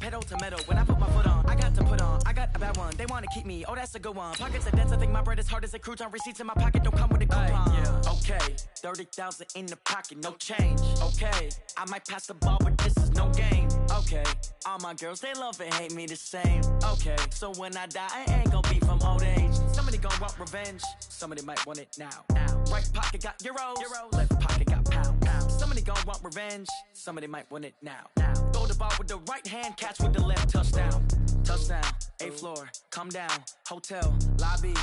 pedal to metal. When I put my foot on, I got to put on. I got a bad one. They want to keep me. Oh, that's a good one. Pockets are dense. I think my bread is hard as a crouton. Receipts in my pocket don't come with a coupon. Yeah. Okay, 30,000 in the pocket, no change. Okay, I might pass the ball, but this is no game. Okay, all my girls, they love and hate me the same. Okay, so when I die, I ain't gonna be from old age. Somebody gonna want revenge. Somebody might want it now. Right pocket got euros. Left pocket got pounds. Somebody gonna want revenge. Somebody might want it now. Throw the ball with the right hand, catch with the left. Touchdown. Touchdown. 8th floor. Come down. Hotel. Lobby.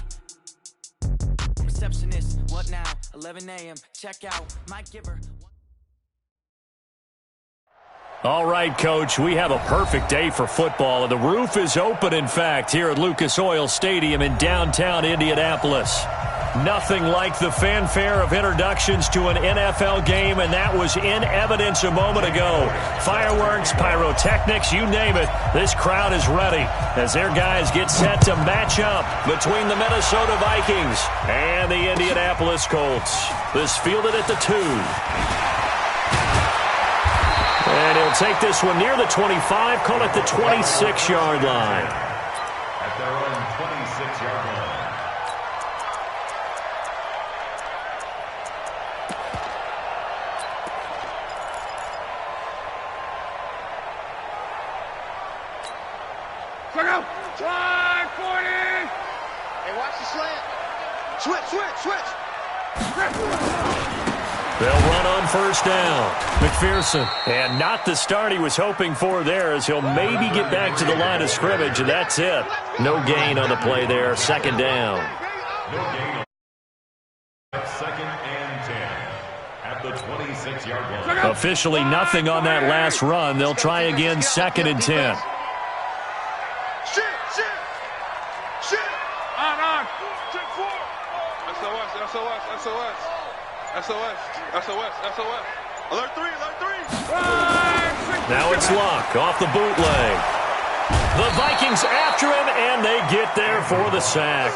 Receptionist. What now? 11 a.m. Check out. Mike Giver. All right, Coach, we have a perfect day for football. The roof is open, in fact, here at Lucas Oil Stadium in downtown Indianapolis. Nothing like the fanfare of introductions to an NFL game, and that was in evidence a moment ago. Fireworks, pyrotechnics, you name it. This crowd is ready as their guys get set to match up between the Minnesota Vikings and the Indianapolis Colts. This fielded at the 2. And he'll take this one near the 25, call it the 26-yard line. At their own 26-yard line. Check out. Try 40. Hey, watch the slant. Switch. They'll run on first down. McPherson. And not the start he was hoping for there, as he'll maybe get back to the line of scrimmage, and that's it. No gain on the play there. Second down. No gain. Second and 10 at the 26-yard line. Officially nothing on that last run. They'll try again, second and 10. Shit. On. Check 4. SOS. Alert 3. Now it's Luck off the bootleg. The Vikings after him, and they get there for the sack.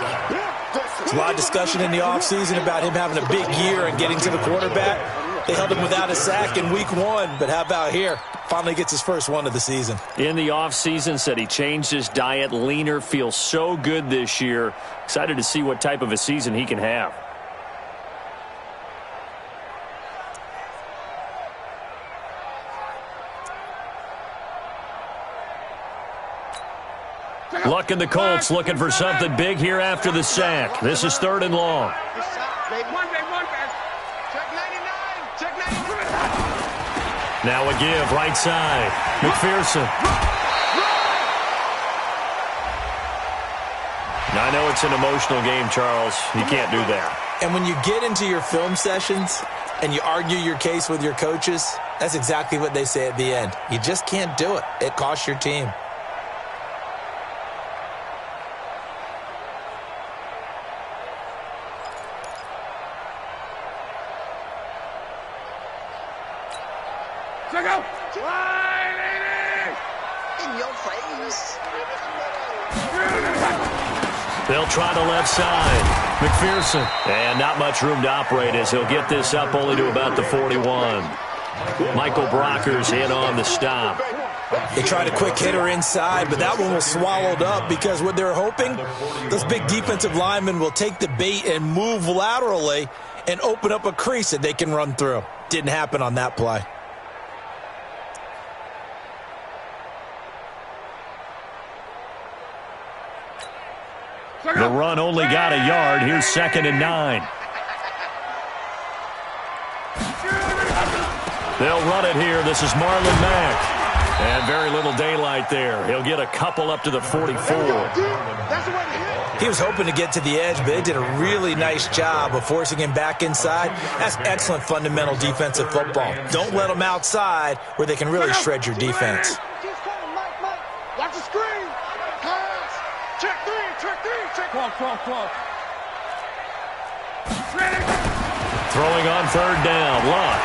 There's a lot of discussion in the offseason about him having a big year and getting to the quarterback. They held him without a sack in week 1, but how about here? Finally gets his first one of the season. In the offseason, said he changed his diet, leaner, feels so good this year. Excited to see what type of a season he can have. Luck and the Colts looking for something big here after the sack. This is 3rd and long. Now a give, right side. McPherson. Now I know it's an emotional game, Charles. You can't do that. And when you get into your film sessions and you argue your case with your coaches, that's exactly what they say at the end. You just can't do it. It costs your team. Check out. In your face. They'll try the left side. McPherson. And not much room to operate as he'll get this up only to about the 41. Michael Brocker's in on the stop. They tried a quick hitter inside, but that one was swallowed up because what they're hoping, those big defensive linemen will take the bait and move laterally and open up a crease that they can run through. Didn't happen on that play. The run only got a yard. Here's 2nd and 9. They'll run it here. This is Marlon Mack. And very little daylight there. He'll get a couple up to the 44. He was hoping to get to the edge, but they did a really nice job of forcing him back inside. That's excellent fundamental defensive football. Don't let them outside where they can really shred your defense. Watch the screen. Check 3. Cross. Throwing on 3rd down. Luck.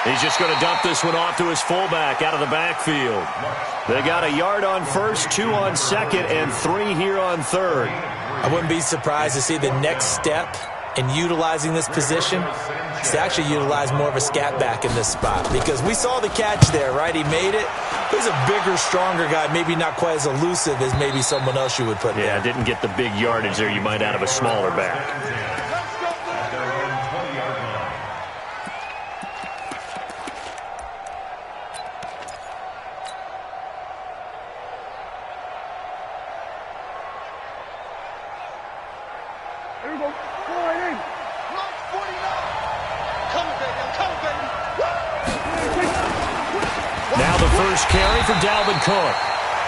He's just going to dump this one off to his fullback out of the backfield. They got a yard on first, 2 on second, and 3 here on third. I wouldn't be surprised to see the next step in utilizing this position is to actually utilize more of a scat back in this spot, because we saw the catch there, right? He made it. He's a bigger, stronger guy, maybe not quite as elusive as maybe someone else you would put there. Yeah, didn't get the big yardage there you might out of a smaller back. Carry for Dalvin Cook.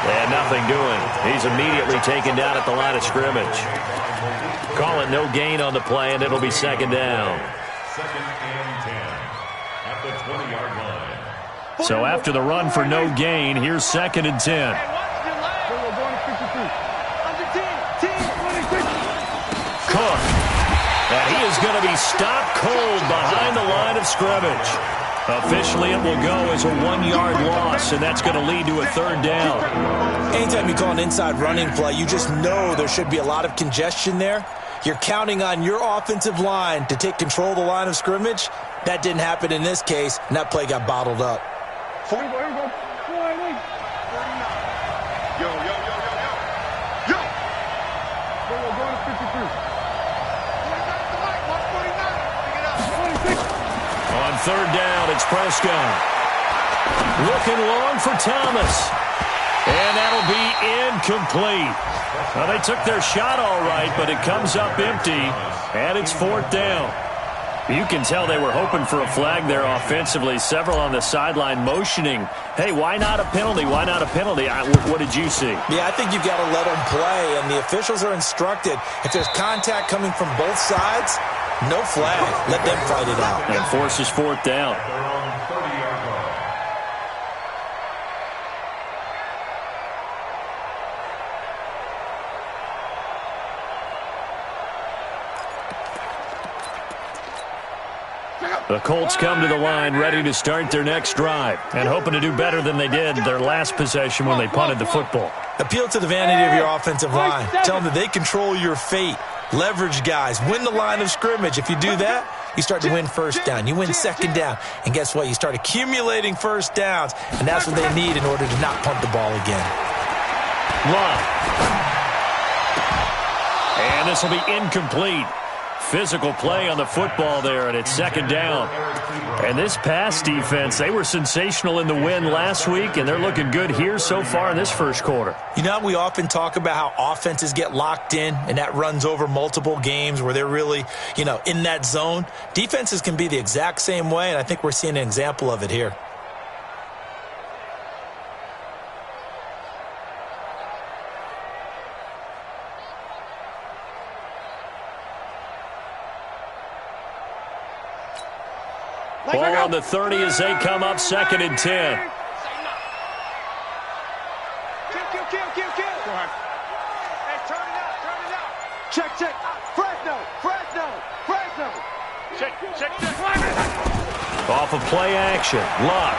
And nothing doing. He's immediately taken down at the line of scrimmage. Call it no gain on the play, and it'll be second down. Second and 10 at the 20-yard line. So after the run for no gain, here's second and 10. Cook. And he is going to be stopped cold behind the line of scrimmage. Officially, it will go as a 1-yard loss, and that's going to lead to a third down. Anytime you call an inside running play, you just know there should be a lot of congestion there. You're counting on your offensive line to take control of the line of scrimmage. That didn't happen in this case, and that play got bottled up. Yo. Going to 53. On third down, it's Prescott. Looking long for Thomas. And that'll be incomplete. Well, they took their shot all right, but it comes up empty, and it's fourth down. You can tell they were hoping for a flag there offensively. Several on the sideline motioning, hey, why not a penalty? Why not a penalty? What did you see? Yeah, I think you've got to let them play, and the officials are instructed. If there's contact coming from both sides, no flag. Let them fight it out. And forces fourth down. The Colts come to the line ready to start their next drive and hoping to do better than they did their last possession when they punted the football. Appeal to the vanity of your offensive line. Tell them that they control your fate. Leverage guys. Win the line of scrimmage. If you do that, you start to win first down. You win second down. And guess what? You start accumulating first downs. And that's what they need in order to not punt the ball again. Love. And this will be incomplete. Physical play on the football there, and it's second down. And this pass defense, they were sensational in the win last week, and they're looking good here so far in this first quarter. You know, we often talk about how offenses get locked in, and that runs over multiple games where they're really, in that zone. Defenses can be the exact same way, and I think we're seeing an example of it here. Ball on the 30 as they come up second and 10. Kill. Hey, turn it out. Check. Fresno. Check. Off of play action. Luck.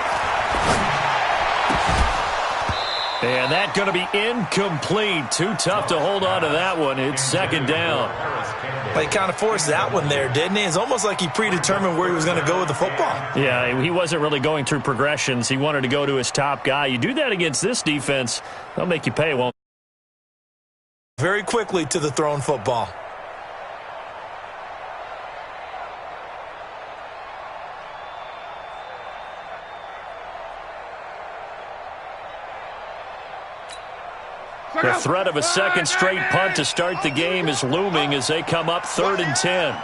And that's going to be incomplete. Too tough to hold on to that one. It's second down. Well, he kind of forced that one there, didn't he? It's almost like he predetermined where he was going to go with the football. Yeah, he wasn't really going through progressions. He wanted to go to his top guy. You do that against this defense, they'll make you pay, won't they? Very quickly to the thrown football. The threat of a second straight punt to start the game is looming as they come up third and 10.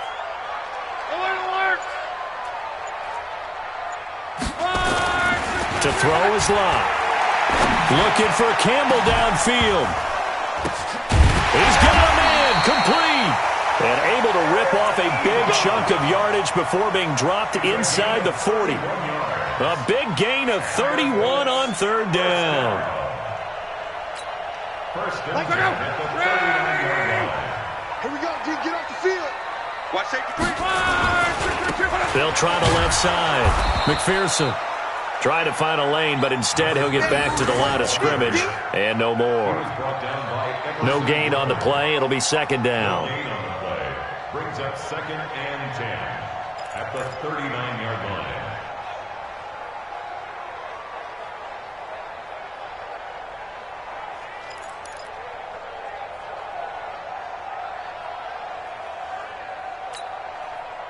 To throw is Locke. Looking for Campbell downfield. He's got a man, complete. And able to rip off a big chunk of yardage before being dropped inside the 40. A big gain of 31 on third down. First and 10 at the 39-yard line. Here we go, D. Get off the field. Watch safety 3. They'll try the left side. McPherson trying to find a lane, but instead he'll get back to the line of scrimmage. And no more. No gain on the play. It'll be second down. brings up 2nd and 10 at the 39-yard line.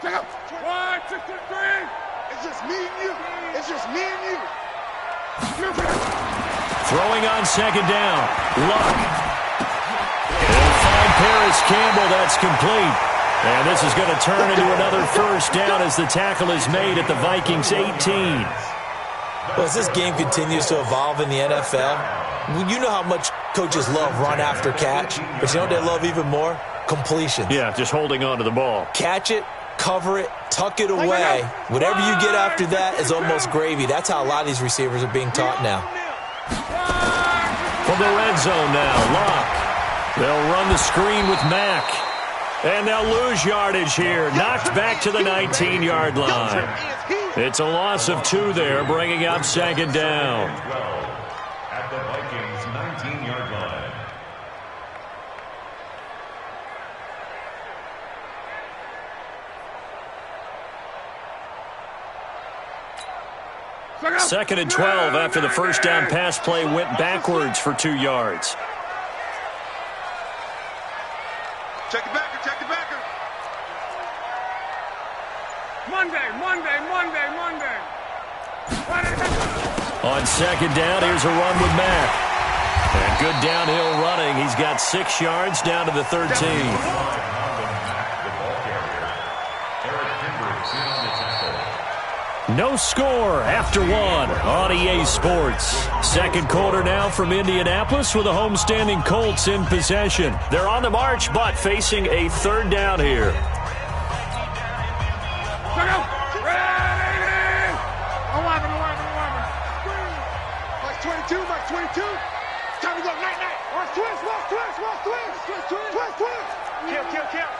Check out. 1, 2, 3. It's just me and you. It's just me and you. Throwing on 2nd down. Luck. They'll find Paris Campbell. That's complete. And this is going to turn into another 1st down as the tackle is made at the Vikings 18. Well, as this game continues to evolve in the NFL, you know how much coaches love run after catch, but you know what they love even more? Completion. Yeah, just holding on to the ball. Catch it, cover it, tuck it away. Whatever you get after that is almost gravy. That's how a lot of these receivers are being taught now. From the red zone now, Locke. They'll run the screen with Mack. And they'll lose yardage here. Knocked back to the 19-yard line. It's a loss of 2 there, bringing up 2nd down. At the Vikings 19-yard line. Second and 12 after the 1st down pass play went backwards for 2 yards. Check the backer, check the backer. Monday. On 2nd down, here's a run with Mack. And good downhill running. He's got 6 yards down to the 13. No score after 1 on EA Sports. 2nd quarter now from Indianapolis with the homestanding Colts in possession. They're on the march, but facing a 3rd down here. Mike 22. Time to go, night. Watch twist. Kill.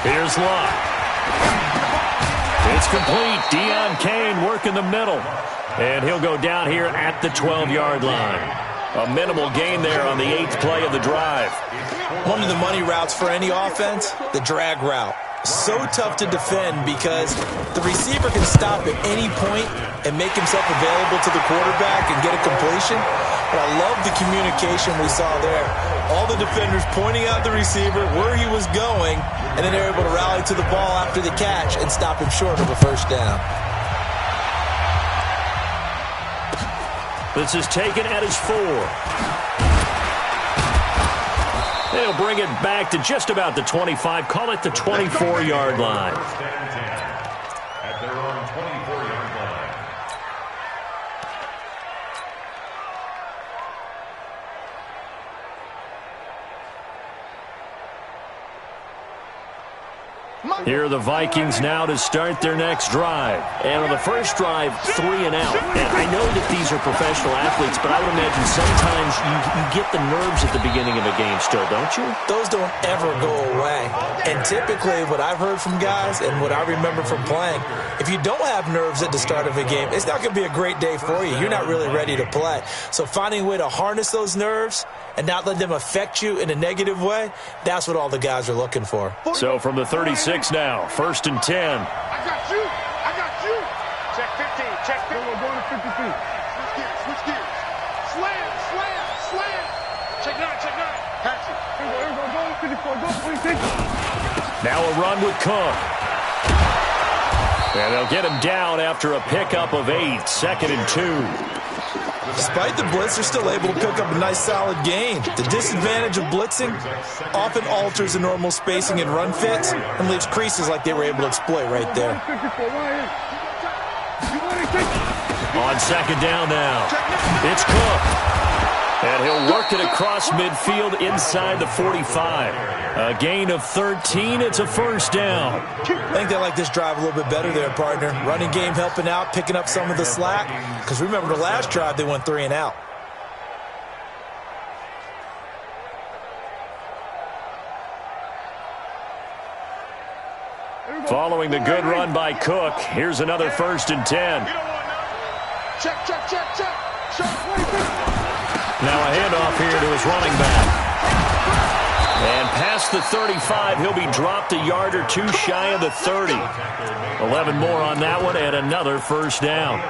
Here's Locke. It's complete. Deion Kane working the middle. And he'll go down here at the 12-yard line. A minimal gain there on the 8th play of the drive. One of the money routes for any offense, the drag route. So tough to defend because the receiver can stop at any point and make himself available to the quarterback and get a completion. But I love the communication we saw there. All the defenders pointing out the receiver, where he was going, and then they're able to rally to the ball after the catch and stop him short of a 1st down. This is taken at his 4. They'll bring it back to just about the 25. Call it the 24-yard line. At their own 24-yard line. Here are the Vikings now to start their next drive. And on the first drive, 3 and out. And I know that these are professional athletes, but I would imagine sometimes you get the nerves at the beginning of a game still, don't you? Those don't ever go away. And typically what I've heard from guys and what I remember from playing, if you don't have nerves at the start of a game, it's not going to be a great day for you. You're not really ready to play. So finding a way to harness those nerves and not let them affect you in a negative way, that's what all the guys are looking for. So from the 36 now, 1st and 10. I got you. Check 15. We're going to 50 feet. Switch gears. Slam. Check 9. Patch it. Here we go. Go 54. Go 26. Now a run with Cook. And they'll get him down after a pickup of 8, 2nd and 2. Despite the blitz, they're still able to pick up a nice solid gain. The disadvantage of blitzing often alters the normal spacing and run fits and leaves creases like they were able to exploit right there. On 2nd down now, it's Cook. And he'll work it across midfield inside the 45. A gain of 13. It's a 1st down. I think they like this drive a little bit better there, partner. Running game helping out, picking up some of the slack. Because remember the last drive, they went 3 and out. Following the good run by Cook, here's another 1st and 10. Check. Now a handoff here to his running back. And past the 35, he'll be dropped a yard or two shy of the 30. 11 more on that one and another first down.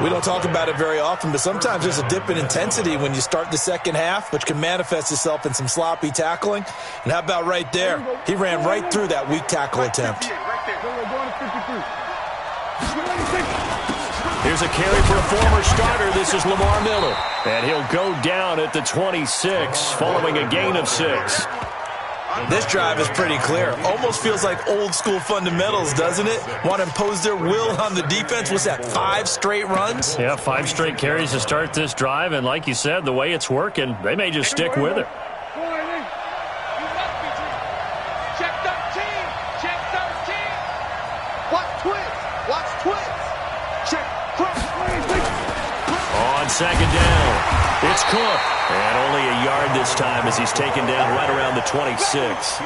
We don't talk about it very often, but sometimes there's a dip in intensity when you start the second half, which can manifest itself in some sloppy tackling. And how about right there? He ran right through that weak tackle attempt. Here's a carry for a former starter. This is Lamar Miller. And he'll go down at the 26 following a gain of 6. This drive is pretty clear. Almost feels like old school fundamentals, doesn't it? Want to impose their will on the defense. What's that, 5 straight runs? Yeah, 5 straight carries to start this drive. And like you said, the way it's working, they may just stick with it. Check 13. Check 13. Watch twins. Watch twins. Check. On second down, it's Cook. And only a yard this time as he's taken down right around the 26.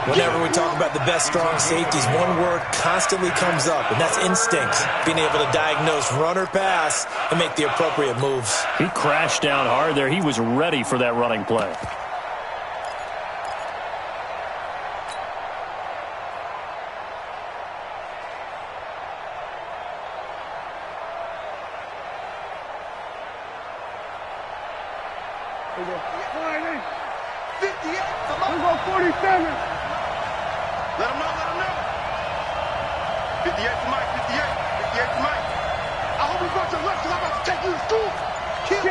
Whenever we talk about the best strong safeties, one word constantly comes up, and that's instincts. Being able to diagnose run or pass and make the appropriate moves. He crashed down hard there. He was ready for that running play. We go 58. We go 47. Let him know, let him know. 58 to Mike, 58. 58 to Mike. I hope he brought your left because I'm about to take you to school. Kill.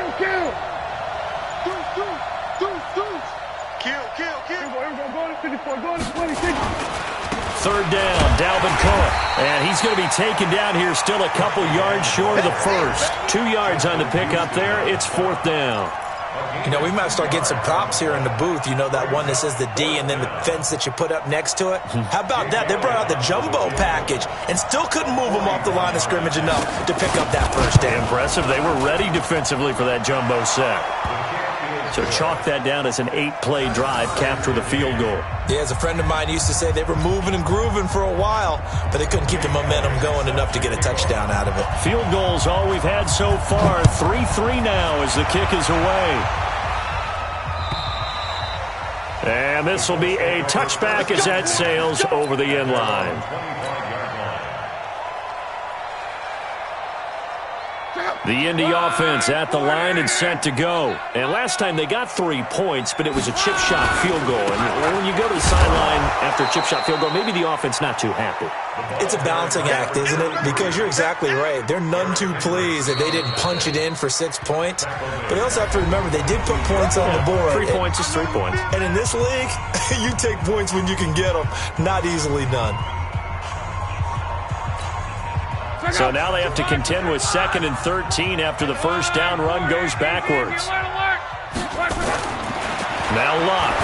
Deuce. Kill. Here we go, go to 54, go to 26. Third down, Dalvin Cook. And he's going to be taken down here still a couple yards short of the first. 2 yards on the pickup there. It's 4th down. You know, we might start getting some props here in the booth. You know, that one that says the D and then the fence that you put up next to it? How about that? They brought out the jumbo package and still couldn't move them off the line of scrimmage enough to pick up that first down. Impressive. They were ready defensively for that jumbo set. So chalk that down as an 8-play drive, capture the field goal. Yeah, as a friend of mine used to say, they were moving and grooving for a while, but they couldn't keep the momentum going enough to get a touchdown out of it. Field goals all we've had so far. 3-3 now as the kick is away. And this will be a touchback as that sails over the end line. The Indy offense at the line and set to go. And last time they got 3 points, but it was a chip shot field goal. And when you go to the sideline after a chip shot field goal, maybe the offense not too happy. It's a balancing act, isn't it? Because you're exactly right. They're none too pleased that they didn't punch it in for 6 points. But you also have to remember they did put points on the board. 3 points is 3 points. And in this league, you take points when you can get them. Not easily done. So now they have to contend with 2nd and 13 after the first down run goes backwards. Now Locke.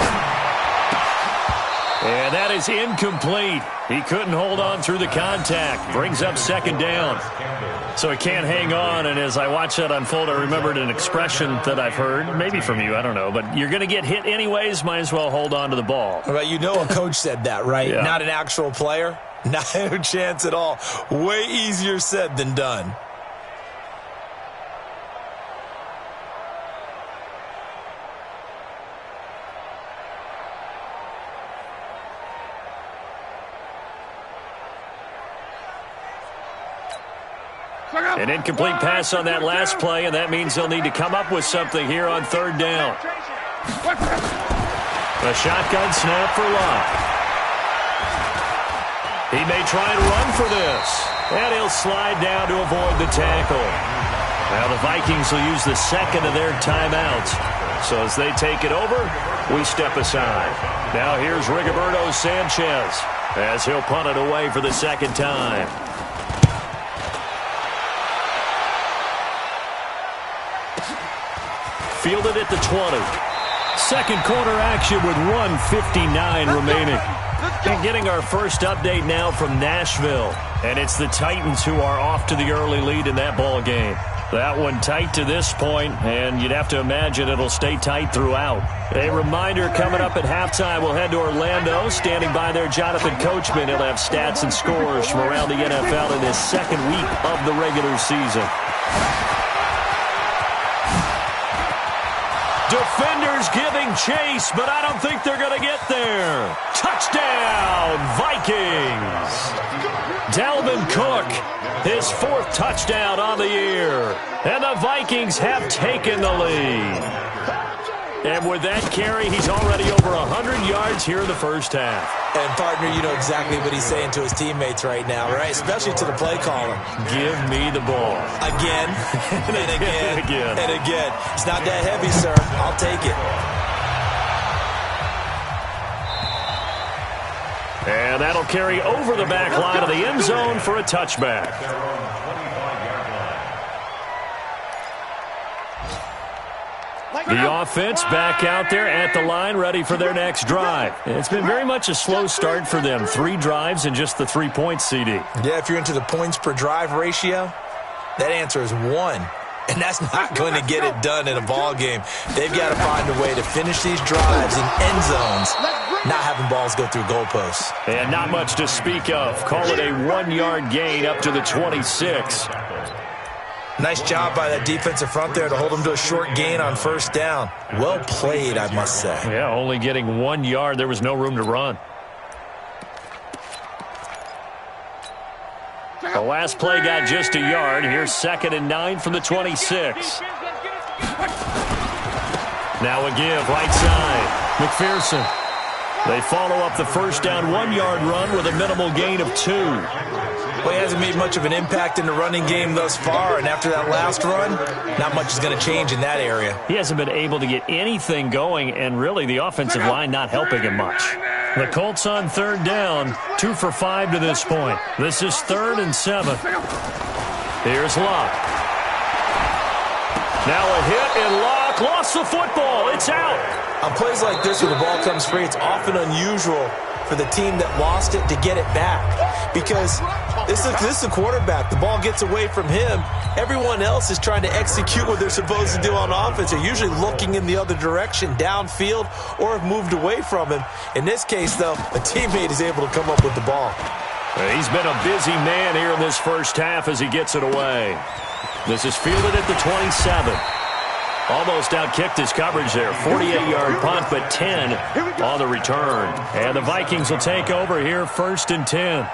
And that is incomplete. He couldn't hold on through the contact. Brings up 2nd down. So he can't hang on. And as I watched that unfold, I remembered an expression that I've heard, maybe from you, I don't know. But you're going to get hit anyways, might as well hold on to the ball. Well, you know a coach said that, right? Yeah. Not an actual player. Not a chance at all. Way easier said than done. An incomplete pass on that last play, and that means they'll need to come up with something here on 3rd down. A shotgun snap for Locke. He may try and run for this. And he'll slide down to avoid the tackle. Now the Vikings will use the 2nd of their timeouts. So as they take it over, we step aside. Now here's Rigoberto Sanchez as he'll punt it away for the 2nd time. Fielded at the 20. 2nd quarter action with 1:59 remaining. And getting our first update now from Nashville. And it's the Titans who are off to the early lead in that ball game. That one tight to this point, and you'd have to imagine it'll stay tight throughout. A reminder coming up at halftime, we'll head to Orlando. Standing by there, Jonathan Coachman. He'll have stats and scores from around the NFL in this 2nd week of the regular season. Defenders giving chase, but I don't think they're going to get there. Touchdown, Vikings. Dalvin Cook, his 4th touchdown on the year. And the Vikings have taken the lead. And with that carry, he's already over 100 yards here in the first half. And, partner, you know exactly what he's saying to his teammates right now, right? Especially to the play caller. Give me the ball. Again, and again, and again. It's not that heavy, sir. I'll take it. And that'll carry over the back line of the end zone for a touchback. The offense back out there at the line, ready for their next drive. It's been very much a slow start for them. 3 drives and just the 3 points, CD. Yeah, if you're into the points per drive ratio, that answer is 1. And that's not going to get it done in a ball game. They've got to find a way to finish these drives in end zones, not having balls go through goalposts. And not much to speak of. Call it a 1-yard gain up to the 26. Nice job by that defensive front there to hold them to a short gain on first down. Well played, I must say. Yeah, only getting 1 yard. There was no room to run. The last play got just a yard. Here's 2nd and 9 from the 26. Now a give, right side. McPherson. They follow up the first down 1-yard run with a minimal gain of 2. Well, he hasn't made much of an impact in the running game thus far, and after that last run, not much is going to change in that area. He hasn't been able to get anything going, and really the offensive line not helping him much. The Colts on 3rd down, 2 for 5 to this point. This is 3rd and 7. Here's Locke. Now a hit, and Locke lost the football. It's out. On plays like this, when the ball comes free, it's often unusual for the team that lost it to get it back. Because this is the quarterback. The ball gets away from him. Everyone else is trying to execute what they're supposed to do on offense. They're usually looking in the other direction, downfield, or have moved away from him. In this case, though, a teammate is able to come up with the ball. He's been a busy man here in this first half as he gets it away. This is fielded at the 27. Almost outkicked his coverage there. 48-yard punt, but 10 on the return. And the Vikings will take over here, 1st and 10.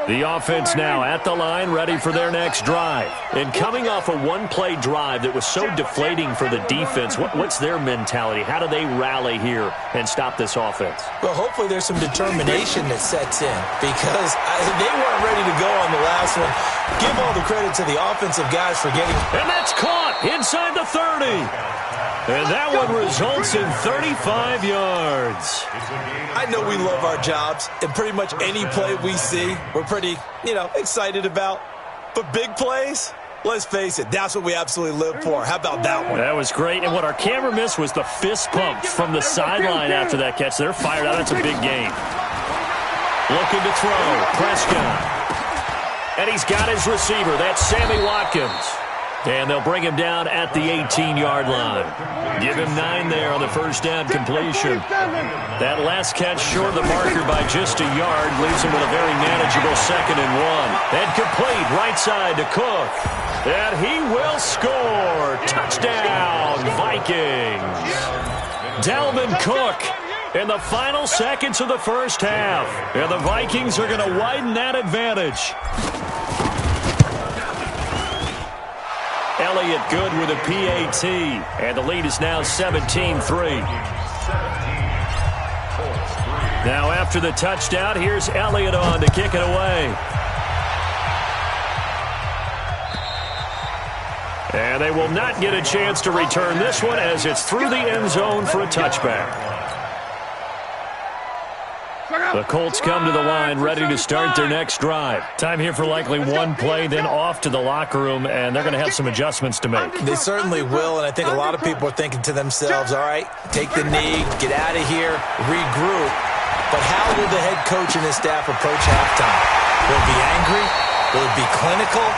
The offense now at the line, ready for their next drive. And coming off a 1-play drive that was so deflating for the defense, what's their mentality? How do they rally here and stop this offense? Well, hopefully there's some determination that sets in, because they weren't ready to go on the last one. Give all the credit to the offensive guys for getting... And that's caught inside the 30. And that one results in 35 yards. I know we love our jobs, and pretty much any play we see, we're pretty, excited about. But big plays, let's face it, that's what we absolutely live for. How about that one? That was great. And what our camera missed was the fist pump from the sideline after that catch. They're fired out. That's a big gain. Looking to throw. Prescott. And he's got his receiver. That's Sammy Watkins. And they'll bring him down at the 18-yard line. Give him 9 there on the first down completion. That last catch short of the marker by just a yard leaves him with a very manageable 2nd and 1. And complete right side to Cook. And he will score. Touchdown, Vikings. Dalvin Cook in the final seconds of the first half. And the Vikings are going to widen that advantage. Elliott good with a PAT, and the lead is now 17-3. Now after the touchdown, here's Elliott on to kick it away. And they will not get a chance to return this one as it's through the end zone for a touchback. The Colts come to the line ready to start their next drive. Time here for likely 1 play, then off to the locker room, and they're going to have some adjustments to make. They certainly will, and I think a lot of people are thinking to themselves, all right, take the knee, get out of here, regroup. But how will the head coach and his staff approach halftime? Will it be angry? Will it be clinical?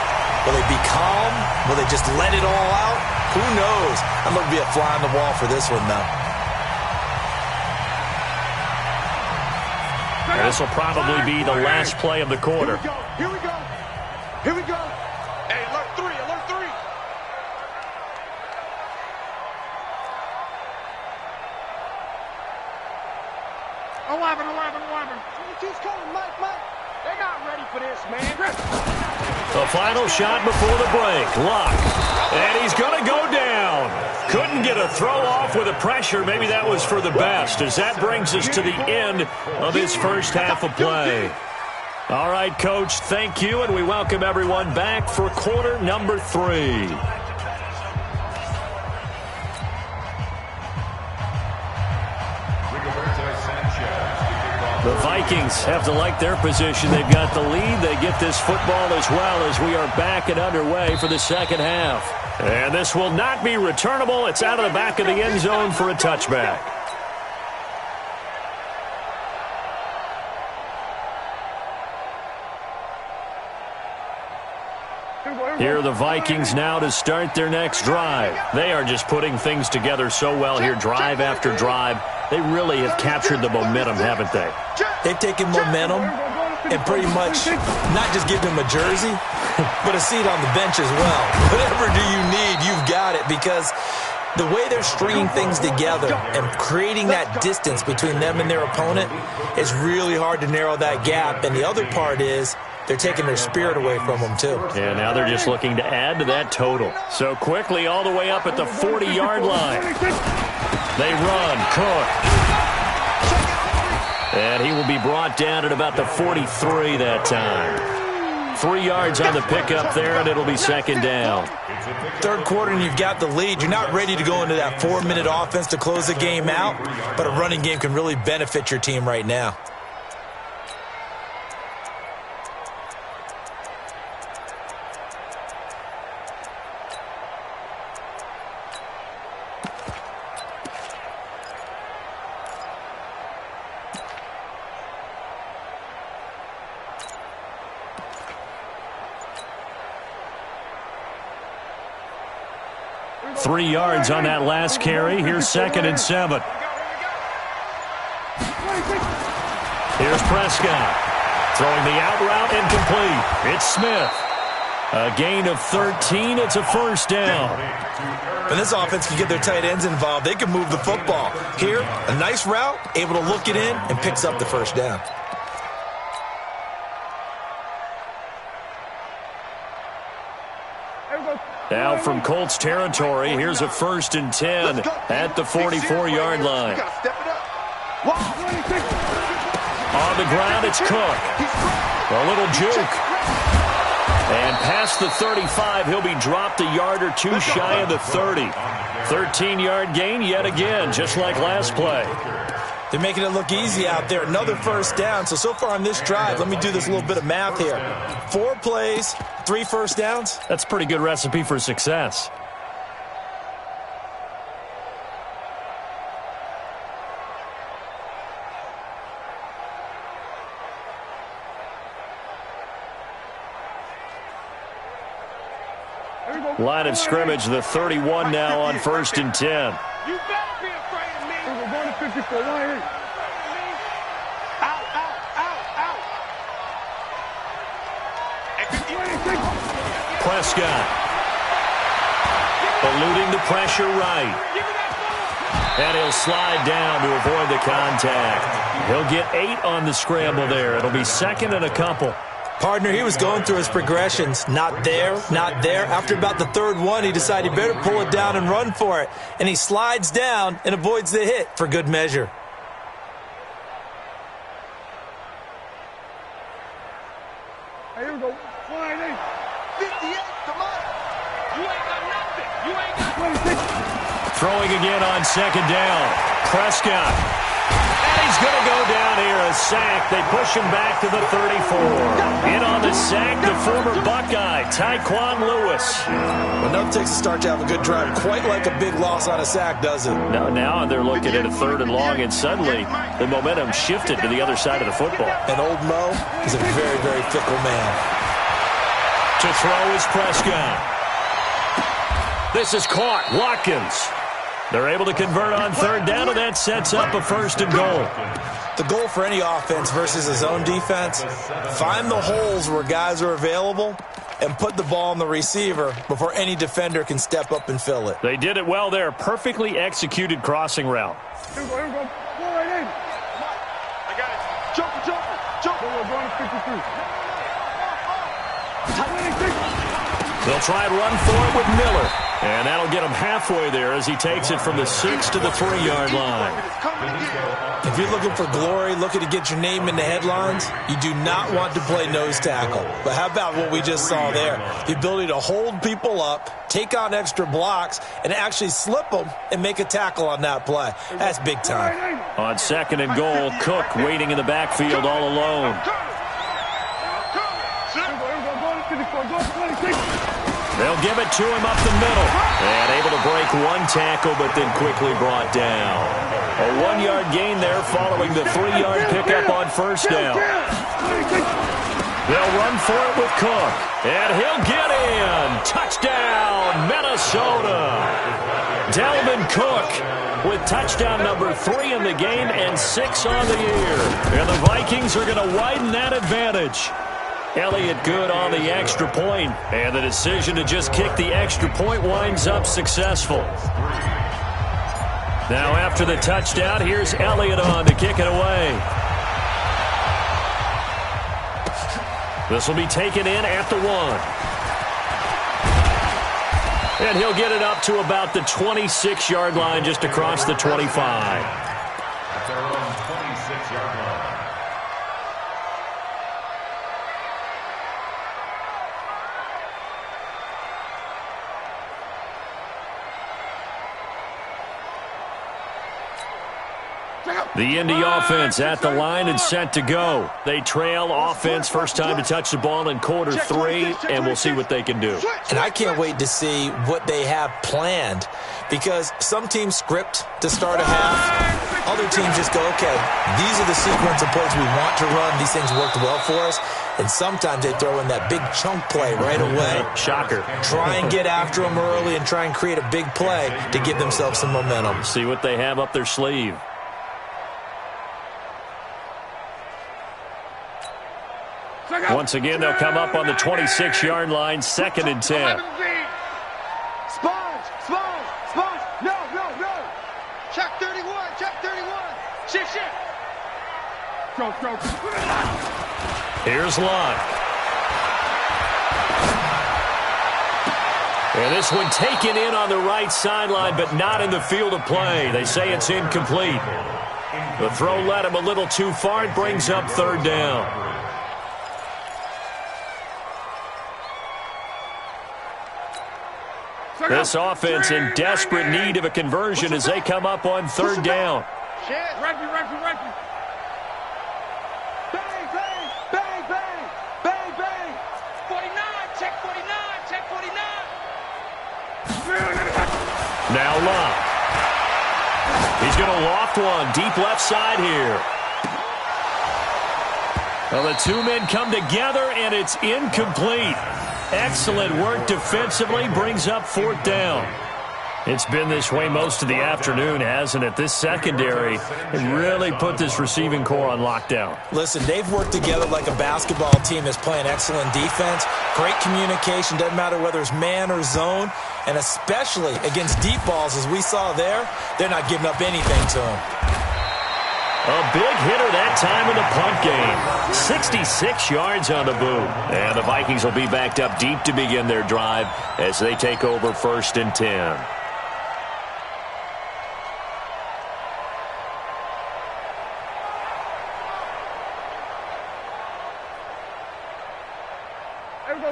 Will it be calm? Will they just let it all out? Who knows? I'm going to be a fly on the wall for this one, though. This will probably be the last play of the quarter. Here we go. Here we go. Hey, alert 3, alert 3. Eleven. He's coming, Mike. They're not ready for this, man. The final shot before the break. Luck. And he's going to go down. Couldn't get a throw off with the pressure. Maybe that was for the best, as that brings us to the end of this first half of play. All right, Coach, thank you, and we welcome everyone back for quarter number 3. The Vikings have to like their position. They've got the lead. They get this football as well as we are back and underway for the second half. And this will not be returnable. It's out of the back of the end zone for a touchback. Here are the Vikings now to start their next drive. They are just putting things together so well here, drive after drive. They really have captured the momentum, haven't they? They've taken momentum and pretty much not just given them a jersey, but a seat on the bench as well. Whatever do you need, you've got it, because the way they're stringing things together and creating that distance between them and their opponent is really hard to narrow that gap. And the other part is they're taking their spirit away from them, too. Yeah, now they're just looking to add to that total. So quickly all the way up at the 40-yard line. They run. Cook. And he will be brought down at about the 43 that time. 3 yards on the pickup there, and it'll be second down. Third quarter, and you've got the lead. You're not ready to go into that 4-minute offense to close the game out, but a running game can really benefit your team right now. Three yards on that last carry. Here's 2nd and 7. Here's Prescott. Throwing the out route incomplete. It's Smith. A gain of 13. It's a first down. When this offense can get their tight ends involved, they can move the football. Here, a nice route, able to look it in, and picks up the first down. Now from Colts territory, here's a 1st and 10 at the 44-yard line. On the ground, it's Cook. A little juke. And past the 35, he'll be dropped a yard or two shy of the 30. 13-yard gain yet again, just like last play. They're making it look easy out there. Another first down. So far on this drive, let me do this little bit of math here. 4 plays, 3 first downs. That's a pretty good recipe for success. Line of scrimmage, the 31 now on 1st and 10. You better be afraid of me. We're going to 54. Out. Prescott. Eluding the pressure right. And he'll slide down to avoid the contact. He'll get 8 on the scramble there. It'll be 2nd and a couple. Partner, he was going through his progressions. Not there, not there. After about the 3rd one, he decided he better pull it down and run for it. And he slides down and avoids the hit for good measure. Here we go. 58, come on. You ain't got nothing. You ain't got 26. Throwing again on 2nd down. Prescott. And he's going to go down here, a sack. They push him back to the 34. In on the sack, the former Buckeye, Tyquan Lewis. Enough takes a start to have a good drive. Quite like a big loss on a sack, does it? Now they're looking at a 3rd and long, and suddenly the momentum shifted to the other side of the football. And old Mo is a very, very fickle man. To throw is Prescott. This is caught. Watkins. They're able to convert on third down, and that sets up a 1st and goal. The goal for any offense versus a zone defense, find the holes where guys are available and put the ball on the receiver before any defender can step up and fill it. They did it well there. Perfectly executed crossing route. Here we go. Go right in. I got it. Jumper. Going to 53. They'll try and run for it with Miller. And that'll get him halfway there as he takes it from the 6 to the 3-yard line. If you're looking for glory, looking to get your name in the headlines, you do not want to play nose tackle. But how about what we just saw there? The ability to hold people up, take on extra blocks, and actually slip them and make a tackle on that play. That's big time. On 2nd and goal, Cook waiting in the backfield all alone. They'll give it to him up the middle. And able to break one tackle, but then quickly brought down. A 1-yard gain there following the 3-yard pickup on 1st down. They'll run for it with Cook. And he'll get in. Touchdown, Minnesota. Dalvin Cook with touchdown number 3 in the game and 6 on the year. And the Vikings are going to widen that advantage. Elliott good on the extra point, and the decision to just kick the extra point winds up successful. Now after the touchdown, here's Elliott on to kick it away. This will be taken in at the 1. And he'll get it up to about the 26-yard line, just across the 25. That's their own 26-yard line. The Indy offense at the line and set to go. They trail offense first time to touch the ball in quarter 3, and we'll see what they can do. And I can't wait to see what they have planned, because some teams script to start a half. Other teams just go, okay, these are the sequence of plays we want to run. These things worked well for us. And sometimes they throw in that big chunk play right away. Shocker. Try and get after them early and try and create a big play to give themselves some momentum. See what they have up their sleeve. Once again, they'll come up on the 26-yard line, 2nd and 10. Sponge. No. Check 31. Shift. Go. Here's Locke. And this one taken in on the right sideline, but not in the field of play. They say it's incomplete. The throw led him a little too far. It brings up 3rd down. This offense in desperate need of a conversion as they come up on 3rd down. Referee. Bang. 49. Check 49. Now Locke. He's going to loft one deep left side here. Well, the 2 men come together, and it's incomplete. Excellent work defensively, brings up 4th down. It's been this way most of the afternoon, hasn't it? This secondary really put this receiving core on lockdown. Listen, they've worked together like a basketball team that's playing excellent defense. Great communication, doesn't matter whether it's man or zone. And especially against deep balls, as we saw there, they're not giving up anything to them. A big hitter that time in the punt game. 66 yards on the boot. And the Vikings will be backed up deep to begin their drive as they take over 1st and 10.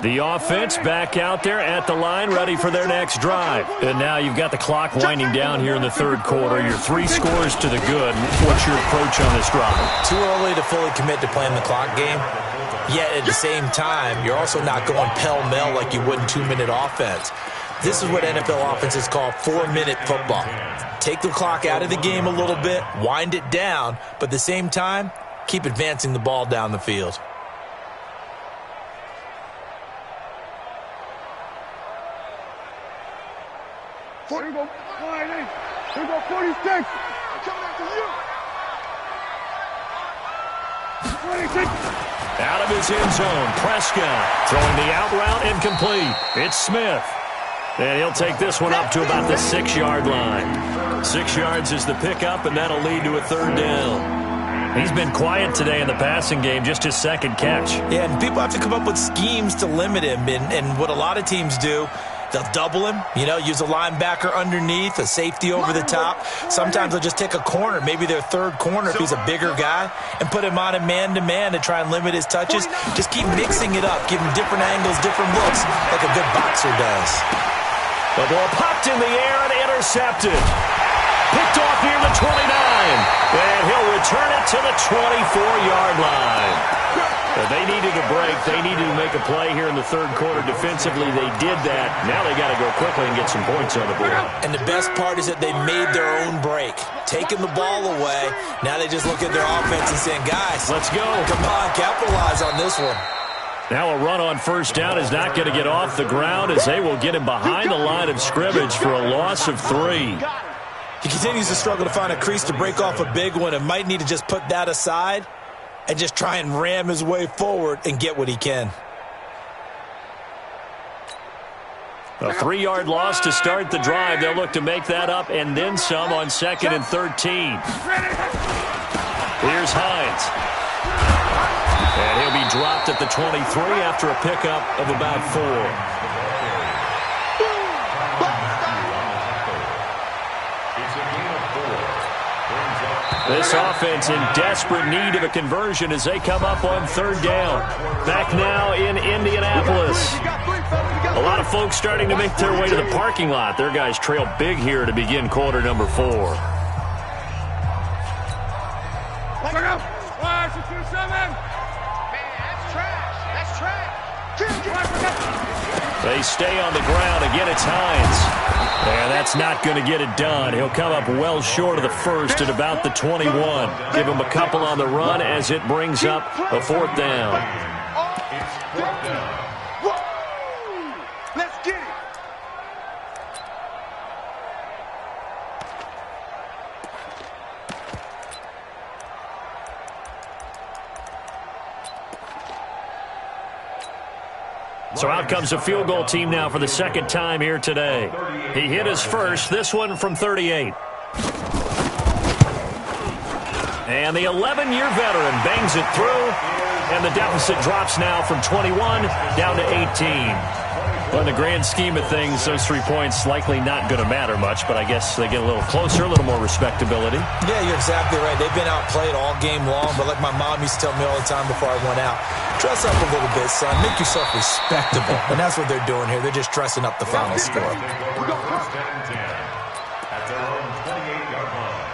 The offense back out there at the line, ready for their next drive. And now you've got the clock winding down here in the 3rd quarter. Your 3 scores to the good. What's your approach on this drive? Too early to fully commit to playing the clock game. Yet at the same time, you're also not going pell-mell like you would in 2-minute offense. This is what NFL offenses call 4-minute football. Take the clock out of the game a little bit, wind it down, but at the same time, keep advancing the ball down the field. Here we go. Here go 46. Coming after you. 26. Out of his end zone, Prescott throwing the out route incomplete. It's Smith. And he'll take this one up to about the 6-yard line. 6 yards is the pickup, and that'll lead to a third down. He's been quiet today in the passing game, just his second catch. Yeah, and people have to come up with schemes to limit him. And what a lot of teams do, they'll double him, use a linebacker underneath, a safety over the top. Sometimes they'll just take a corner, maybe their third corner if he's a bigger guy, and put him on a man-to-man to try and limit his touches. Just keep mixing it up, give him different angles, different looks, like a good boxer does. The ball popped in the air and intercepted. Picked off near the 29. And he'll return it to the 24-yard line. But they needed a break. They needed to make a play here in the third quarter defensively. They did that. Now they got to go quickly and get some points on the board. And the best part is that they made their own break. Taking the ball away. Now they just look at their offense and saying, guys, let's go. Come on, capitalize on this one. Now a run on first down is not going to get off the ground as they will get him behind the line of scrimmage for a loss of 3. He continues to struggle to find a crease to break off a big one and might need to just put that aside and just try and ram his way forward and get what he can. A 3-yard loss to start the drive. They'll look to make that up and then some on 2nd and 13. Here's Hines. And he'll be dropped at the 23 after a pickup of about 4. This offense in desperate need of a conversion as they come up on third down. Back now in Indianapolis. A lot of folks starting to make their way to the parking lot. Their guys trail big here to begin quarter number 4. Look out! 5-6-7. That's trash. They stay on the ground. Again, it's Hines. And that's not going to get it done. He'll come up well short of the first at about the 21. Give him a couple on the run as it brings up a 4th down. Let's get it. So out comes a field goal team now for the second time here today. He hit his first, this one from 38. And the 11-year veteran bangs it through, and the deficit drops now from 21 down to 18. Well, in the grand scheme of things, those 3 points likely not going to matter much, but I guess they get a little closer, a little more respectability. Yeah, you're exactly right. They've been outplayed all game long, but like my mom used to tell me all the time before I went out, dress up a little bit, son. Make yourself respectable. And that's what they're doing here. They're just dressing up the final score. First and 10 at their own 28-yard line.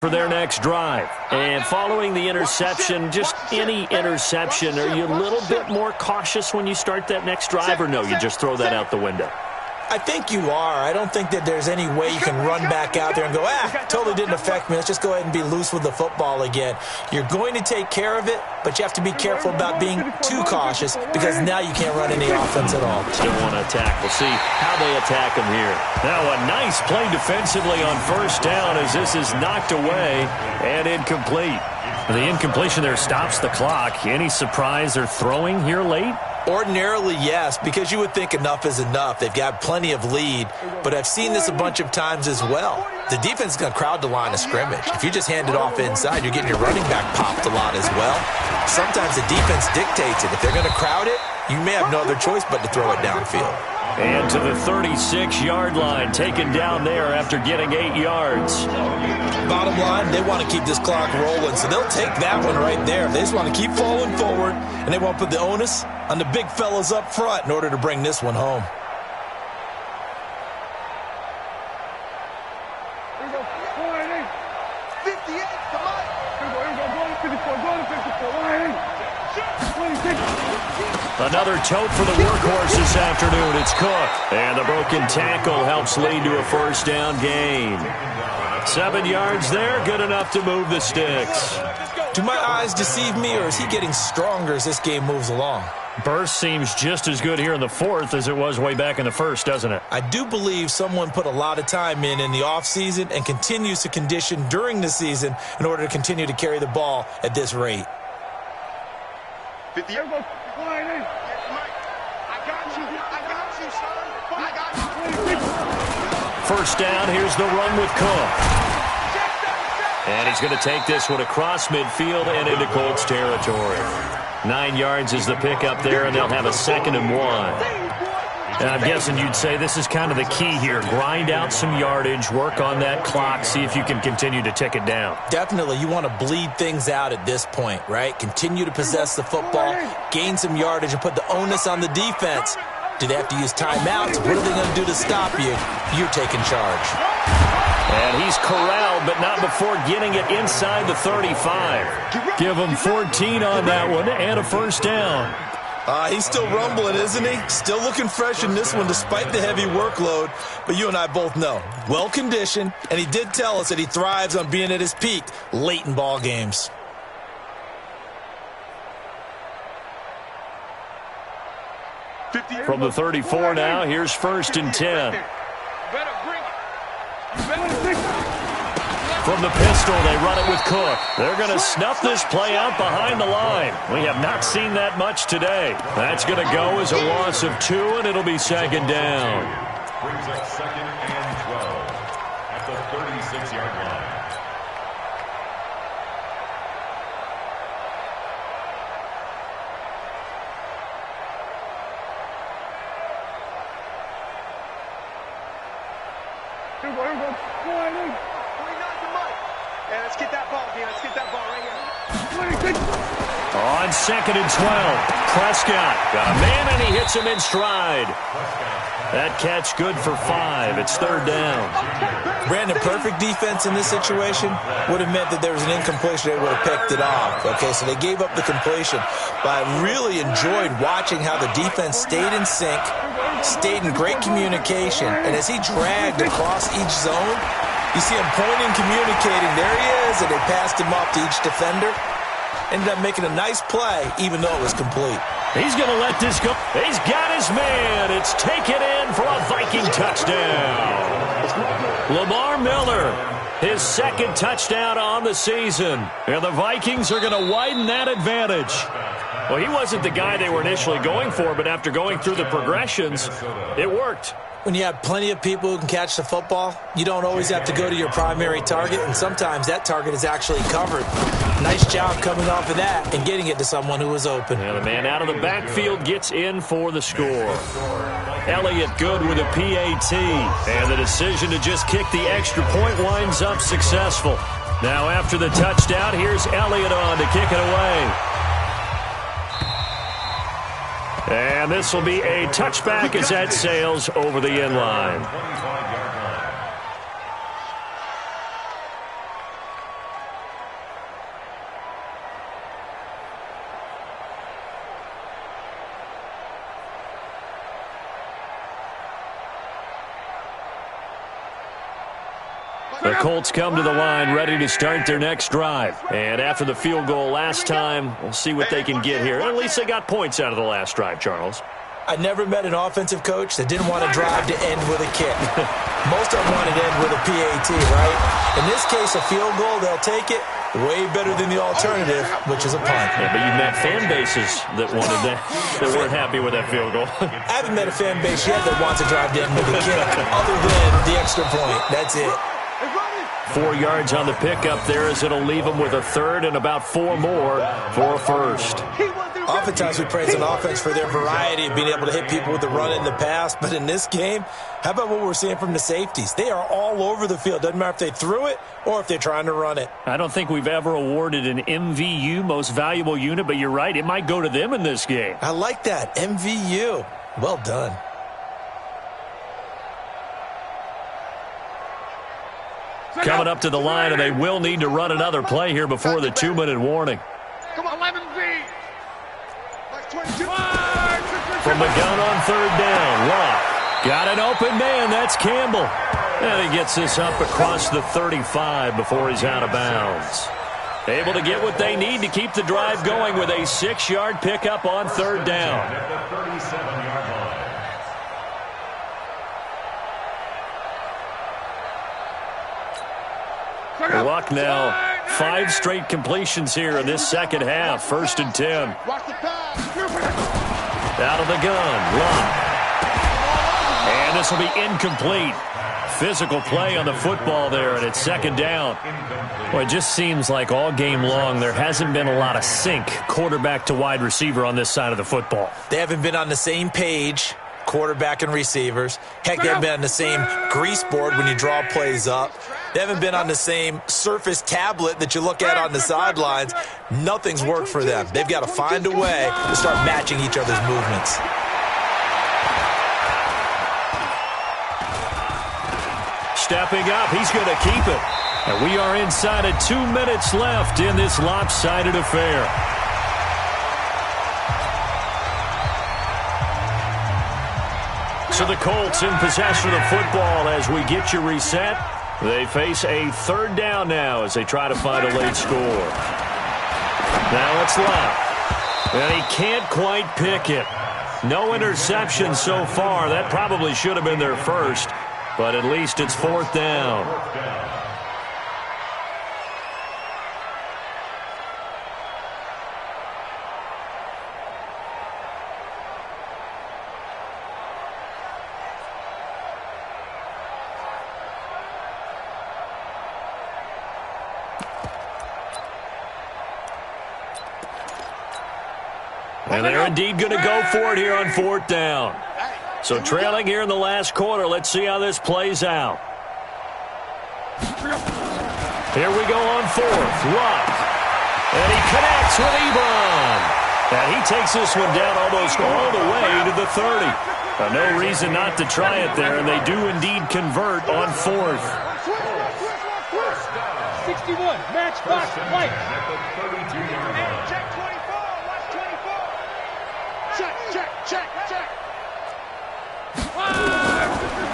For their next drive. And following the interception, just any interception, are you a little bit more cautious when you start that next drive, or no, you just throw that out the window? I think you are. I don't think that there's any way you can run back out there and go, totally didn't affect me. Let's just go ahead and be loose with the football again. You're going to take care of it, but you have to be careful about being too cautious because now you can't run any offense at all. Still want to attack. We'll see how they attack him here. Now a nice play defensively on first down as this is knocked away and incomplete. The incompletion there stops the clock. Any surprise they're throwing here late? Ordinarily, yes, because you would think enough is enough. They've got plenty of lead, but I've seen this a bunch of times as well. The defense is going to crowd the line of scrimmage. If you just hand it off inside, you're getting your running back popped a lot as well. Sometimes the defense dictates it. If they're going to crowd it, you may have no other choice but to throw it downfield. And to the 36-yard line, taken down there after getting 8 yards. Bottom line, they want to keep this clock rolling, so they'll take that one right there. They just want to keep falling forward, and they want to put the onus on the big fellas up front in order to bring this one home. Here we go. 58, come on. Here we go. Go to 54. Go to 54. 26. Another tote for the workhorse this afternoon. It's Cook. And the broken tackle helps lead to a first down gain. 7 yards there, good enough to move the sticks. Do my eyes deceive me, or is he getting stronger as this game moves along? Burst seems just as good here in the fourth as it was way back in the first, doesn't it? I do believe someone put a lot of time in the offseason and continues to condition during the season in order to continue to carry the ball at this rate. 50. I got you. First down, here's the run with Cook. And he's going to take this one across midfield and into Colts territory. 9 yards is the pickup there, and they'll have a 2nd and 1. And I'm guessing you'd say this is kind of the key here. Grind out some yardage, work on that clock, see if you can continue to tick it down. Definitely. You want to bleed things out at this point, right? Continue to possess the football, gain some yardage, and put the onus on the defense. Do they have to use timeouts? What are they going to do to stop you? You're taking charge. And he's corralled, but not before getting it inside the 35. Give him 14 on that one and a first down. He's still rumbling, isn't he? Still looking fresh in this one despite the heavy workload. But you and I both know, well-conditioned, and he did tell us that he thrives on being at his peak late in ball games. From the 34 now, here's 1st and 10. From the pistol, they run it with Cook. They're going to snuff this play out behind the line. We have not seen that much today. That's going to go as a loss of 2, and it'll be 2nd down. Brings up 2nd and 12 at the 36-yard line. Let's get that ball, Dean. Let's get that ball right here. On 2nd and 12, Prescott got a man, and he hits him in stride. That catch good for 5. It's 3rd down. Brandon, perfect defense in this situation would have meant that there was an incompletion. They would have picked it off. Okay, so they gave up the completion. But I really enjoyed watching how the defense stayed in sync, stayed in great communication, and as he dragged across each zone, you see him pointing, communicating. There he is, and they passed him off to each defender. Ended up making a nice play, even though it was complete. He's going to let this go. He's got his man. It's taken in for a Viking touchdown. Lamar Miller, his 2nd touchdown on the season. And the Vikings are going to widen that advantage. Well, he wasn't the guy they were initially going for, but after going through the progressions, it worked. When you have plenty of people who can catch the football, you don't always have to go to your primary target, and sometimes that target is actually covered. Nice job coming off of that and getting it to someone who was open. And the man out of the backfield gets in for the score. Elliott good with a PAT, and the decision to just kick the extra point winds up successful. Now after the touchdown, here's Elliott on to kick it away. And this will be a touchback as that sails over the end line. The Colts come to the line ready to start their next drive. And after the field goal last time, we'll see what they can get here. At least they got points out of the last drive, Charles. I never met an offensive coach that didn't want to drive to end with a kick. Most of them wanted to end with a PAT, right? In this case, a field goal, they'll take it. Way better than the alternative, which is a punt. Yeah, but you've met fan bases that wanted that, that weren't happy with that field goal. I haven't met a fan base yet that wants to drive to end with a kick, other than the extra point. That's it. 4 yards on the pickup there as it'll leave them with a 3rd and about 4 more for a 1st. Oftentimes we praise an offense for their variety of being able to hit people with the run and the pass, but in this game, how about what we're seeing from the safeties? They are all over the field. Doesn't matter if they threw it or if they're trying to run it. I don't think we've ever awarded an MVU, most valuable unit, but you're right, it might go to them in this game. I like that, MVU. Well done. Coming up to the line, and they will need to run another play here before the 2-minute warning. Come on, 11Z. From the gun on 3rd down, Locke got an open man. That's Campbell. And he gets this up across the 35 before he's out of bounds. Able to get what they need to keep the drive going with a 6-yard pickup on third down. At the 37-yard line. Luck now. 5 straight completions here in this second half. 1st and 10. Out of the gun. Luck. And this will be incomplete. Physical play on the football there, and it's 2nd down. Well, it just seems like all game long there hasn't been a lot of sync quarterback to wide receiver on this side of the football. They haven't been on the same page, quarterback and receivers. Heck, they haven't been on the same grease board when you draw plays up. They haven't been on the same Surface tablet that you look at on the sidelines. Nothing's worked for them. They've got to find a way to start matching each other's movements. Stepping up, he's going to keep it. And we are inside of 2 minutes left in this lopsided affair. So the Colts in possession of the football as we get you reset. They face a 3rd down now as they try to find a late score. Now it's left. And he can't quite pick it. No interception so far. That probably should have been their first. But at least it's 4th down. And they're indeed going to go for it here on 4th down. So trailing here in the last quarter. Let's see how this plays out. Here we go on 4th. Luck. And he connects with Ebron. And he takes this one down almost all the way to the 30. No reason not to try it there, and they do indeed convert on 4th. 61, match box, light. Check.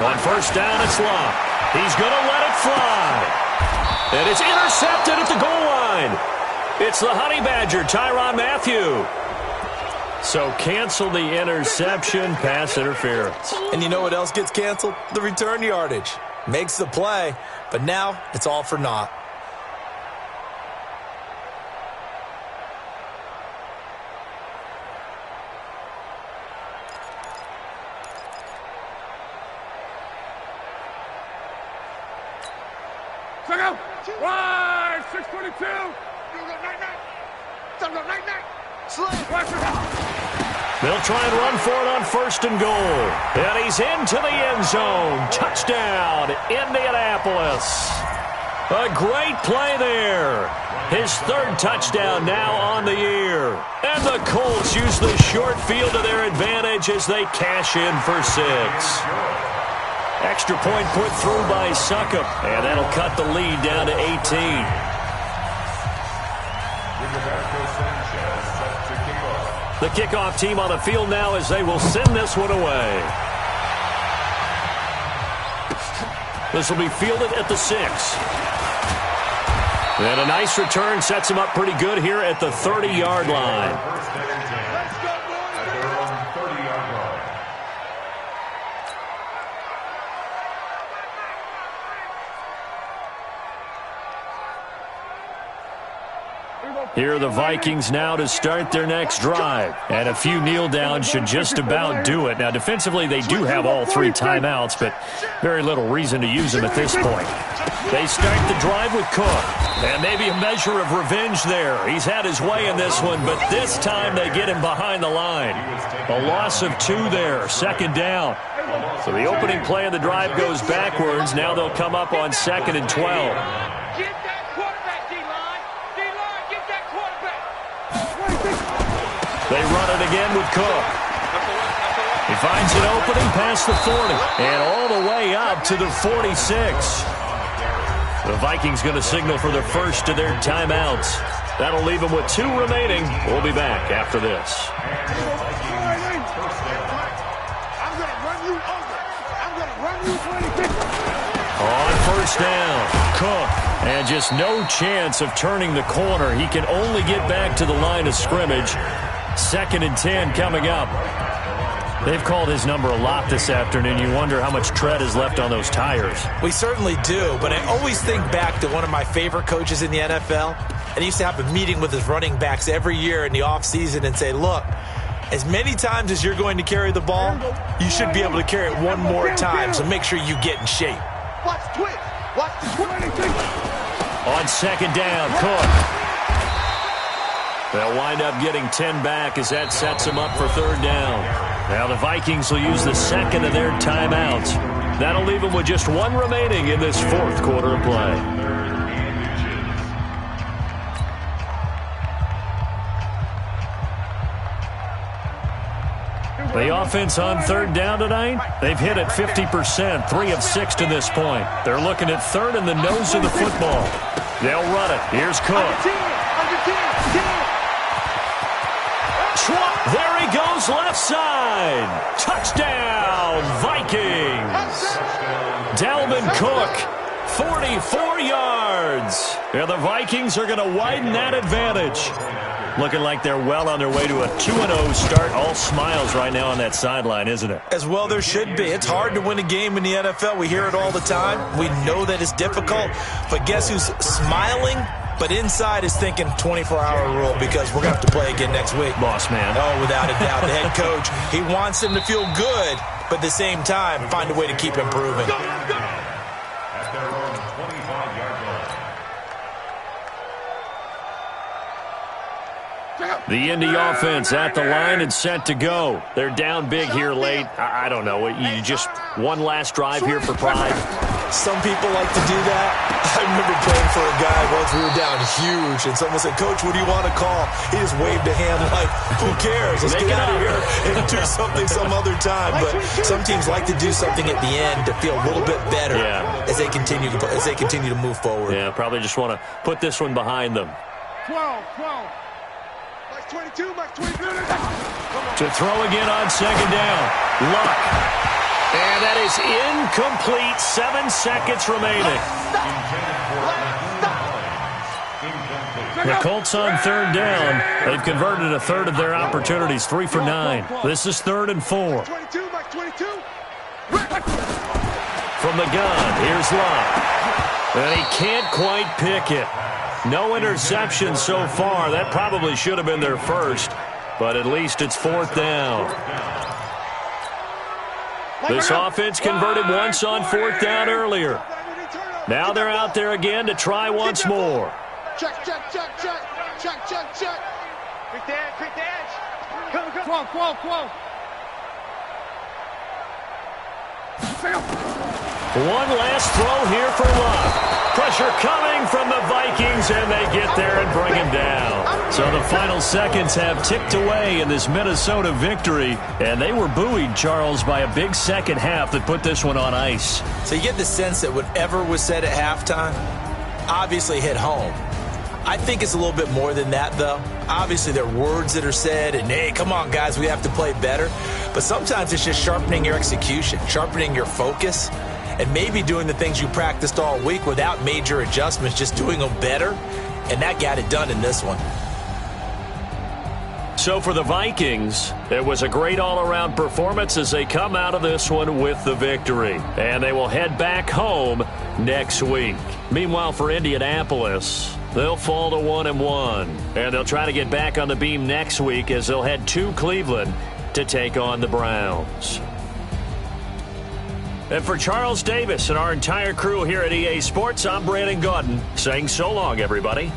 On 1st down, it's Luck. He's going to let it fly. And it's intercepted at the goal line. It's the Honey Badger, Tyrann Mathieu. So cancel the interception, pass interference. And you know what else gets canceled? The return yardage. Makes the play, but now it's all for naught. Right, 622. They'll try and run for it on 1st and goal. And he's into the end zone. Touchdown, Indianapolis. A great play there. His 3rd touchdown now on the year. And the Colts use the short field to their advantage as they cash in for 6. Extra point put through by Succop, and that'll cut the lead down to 18. The kickoff team on the field now as they will send this one away. This will be fielded at the 6. And a nice return sets him up pretty good here at the 30-yard line. Here are the Vikings now to start their next drive. And a few kneel downs should just about do it. Now, defensively, they do have all 3 timeouts, but very little reason to use them at this point. They start the drive with Cook. And maybe a measure of revenge there. He's had his way in this one, but this time they get him behind the line. A loss of 2 there, 2nd down. So the opening play of the drive goes backwards. Now they'll come up on 2nd and 12. They run it again with Cook. He finds an opening past the 40 and all the way up to the 46. The Vikings going to signal for the first of their timeouts. That'll leave them with 2 remaining. We'll be back after this. first down. Cook. And just no chance of turning the corner. He can only get back to the line of scrimmage. 2nd and 10 coming up. They've called his number a lot this afternoon. You wonder how much tread is left on those tires. We certainly do, but I always think back to one of my favorite coaches in the NFL. And he used to have a meeting with his running backs every year in the offseason and say, look, as many times as you're going to carry the ball, you should be able to carry it one more time, so make sure you get in shape. Watch the twist. Watch the twist. On 2nd down, Cook. They'll wind up getting 10 back as that sets them up for 3rd down. Now the Vikings will use the 2nd of their timeouts. That'll leave them with just 1 remaining in this 4th quarter of play. The offense on 3rd down tonight, they've hit it 50%, 3 of 6 to this point. They're looking at 3rd in the nose of the football. They'll run it. Here's Cook. There he goes, left side. Touchdown, Vikings. Dalvin Cook, 44 yards. And the Vikings are going to widen that advantage. Looking like they're well on their way to a 2-0 start. All smiles right now on that sideline, isn't it? As well there should be. It's hard to win a game in the NFL. We hear it all the time. We know that it's difficult. But guess who's smiling? But inside is thinking 24-hour rule because we're going to have to play again next week. Boss man. Oh, without a doubt. The head coach, he wants them to feel good, but at the same time, find a way to keep improving. At their own 25-yard line. The Indy offense at the line and set to go. They're down big here late. I don't know. You just one last drive here for pride. Some people like to do that. I remember playing for a guy once. We were down huge, and someone said, Coach, what do you want to call? He just waved a hand like, who cares? Let's get out of here and do something some other time. But some teams like to do something at the end to feel a little bit better as they continue to move forward. Yeah, probably just want to put this one behind them. 12. 22, 22. To throw again on 2nd down. Luck. And that is incomplete. 7 seconds remaining. The Colts on 3rd down. They've converted a 1/3 of their opportunities. 3 for 9. This is 3rd and 4. 22, 22. From the gun, here's Luck. And he can't quite pick it. No interception so far. That probably should have been their first. But at least it's 4th down. This offense converted once on 4th down earlier. Now they're out there again to try once more. Check. Quick the edge. Come. 12. One last throw here for Luck. Pressure coming from the Vikings, and they get there and bring him down. So the final seconds have ticked away in this Minnesota victory, and they were buoyed, Charles, by a big second half that put this one on ice. So you get the sense that whatever was said at halftime obviously hit home. I think it's a little bit more than that, though. Obviously, there are words that are said, and, hey, come on, guys, we have to play better. But sometimes it's just sharpening your execution, sharpening your focus, and maybe doing the things you practiced all week without major adjustments, just doing them better. And that got it done in this one. So for the Vikings, it was a great all-around performance as they come out of this one with the victory. And they will head back home next week. Meanwhile, for Indianapolis, they'll fall to 1-1. And they'll try to get back on the beam next week as they'll head to Cleveland to take on the Browns. And for Charles Davis and our entire crew here at EA Sports, I'm Brandon Gaudin saying so long, everybody.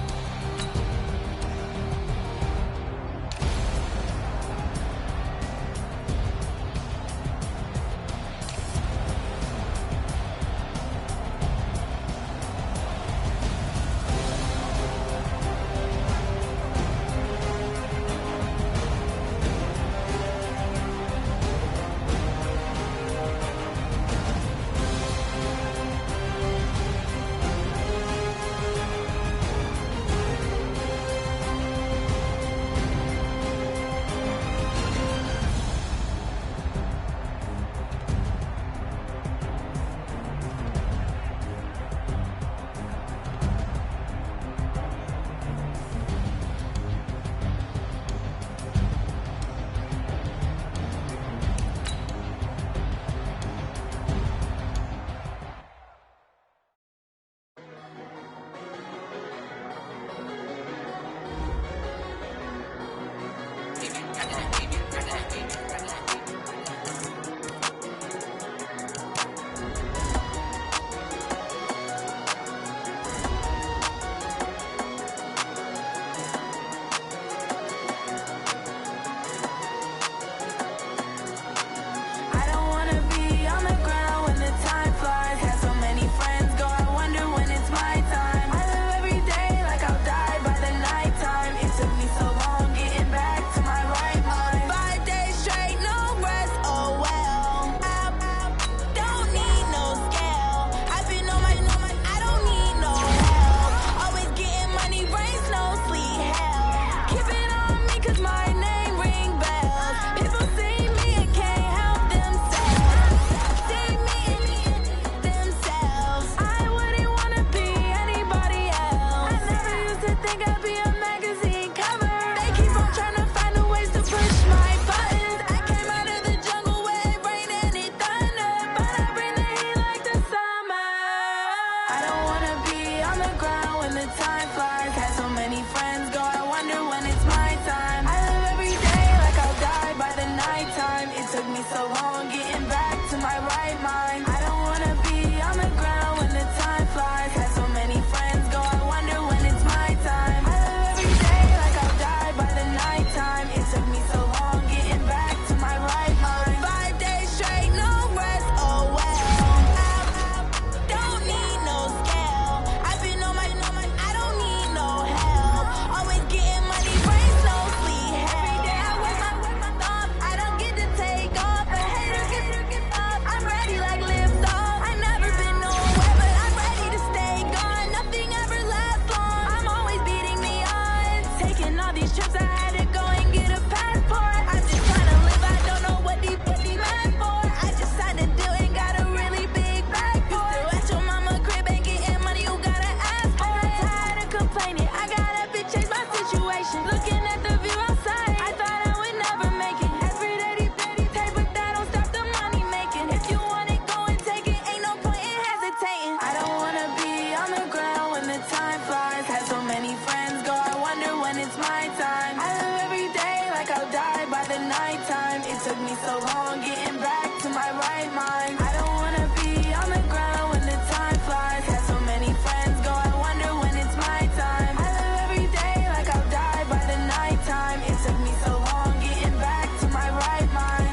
these trips, I had to go and get a passport. I'm just trying to live, I don't know what these bitches mad for. I just signed a deal and got a really big bag for it. Still at your mama crib and getting money, you gotta ask for it. I'm tired of complaining, I gotta bitch change my situation. Looking at the view outside, I thought I would never make it. Every day these petty pay, but that don't stop the money making. If you want it, go and take it, ain't no point in hesitating. I don't wanna be on the ground when the time flies. Had so many friends go, I wonder when it's my time. I live every day like I'll die by the nighttime. It took me so long getting back to my right mind. I don't wanna be on the ground when the time flies. Had so many friends go, I wonder when it's my time. I live every day like I'll die by the nighttime. It took me so long getting back to my right mind.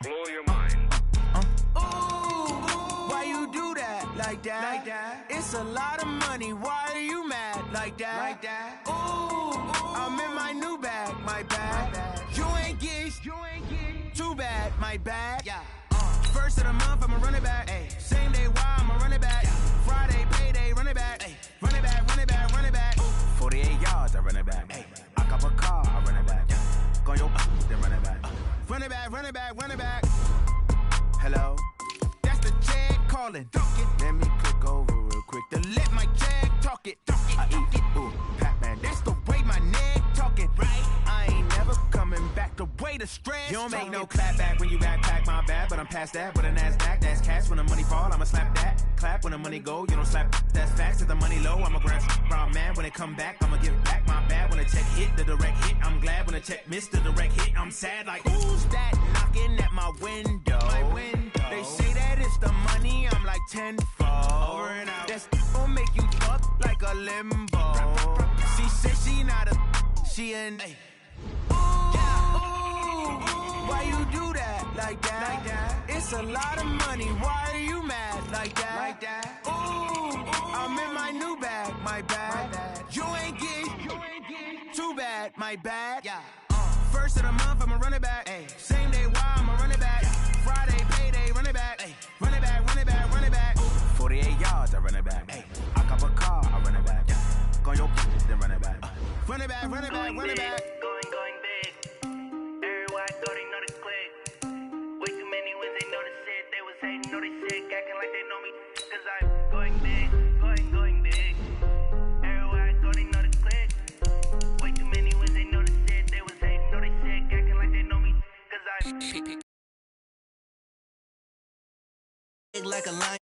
Blow your mind. Why you do that like that? Like that? It's a lot of money. Why are you mad like that? Like that? Ooh, I'm in my new bag, my bag. You ain't get too bad, my bag. Yeah. First of the month, I'ma run it back. Ay. Same day, why I'ma run it back. Friday, payday, run it back. Ay. Run it back, run it back, run it back. 48 yards, I run it back. Ay. I cop a car, I run it back. Go your then run it back. Run it back, run it back, run it back. Hello? That's the jag calling. Let me click over real quick to let my jag talk it. I eat it, ooh, Pac-Man. That's the way my neck talking. Right? I ain't never coming back the way the stress. You don't make no clap back when you backpack, my bad. But I'm past that with a NASDAQ. That's cash when the money fall, I'ma slap that. Clap when the money go, you don't slap. That's facts. If the money low, I'ma grab brown man. When it come back, I'ma give back my bad. When the check hit, the direct hit. I'm glad when the check missed the direct hit. I'm sad like, who's that knocking at my window? My window. They say that it's the money, I'm like tenfold. Over and out. That's gon' make you fuck like a limbo. She said she not a, she an. Ooh, why you do that like that? Like that? It's a lot of money. Why are you mad like that? Like that? Ooh, I'm in my new bag, my bag. You ain't get too bad, my bad. Yeah. First of the month, I'ma run it back. Ay. Same day, why I'ma run it back. Friday, payday, run it back. Ay. Run it back, run it back, run it back. 48 yards, I run it back. Ay. I cop a car, I run it back. Go your then run it back. Run it back, run it back, run it back. Going big. Everywhere I go, they know the click. Way too many wins, they know the shit. They was hating, know they sick, acting like they know me. Cause I'm going big, going big. Everywhere I go, they know the click. Way too many wins, they know the shit. They was hating, know they sick, acting like they know me. Cause I'm Like a lion.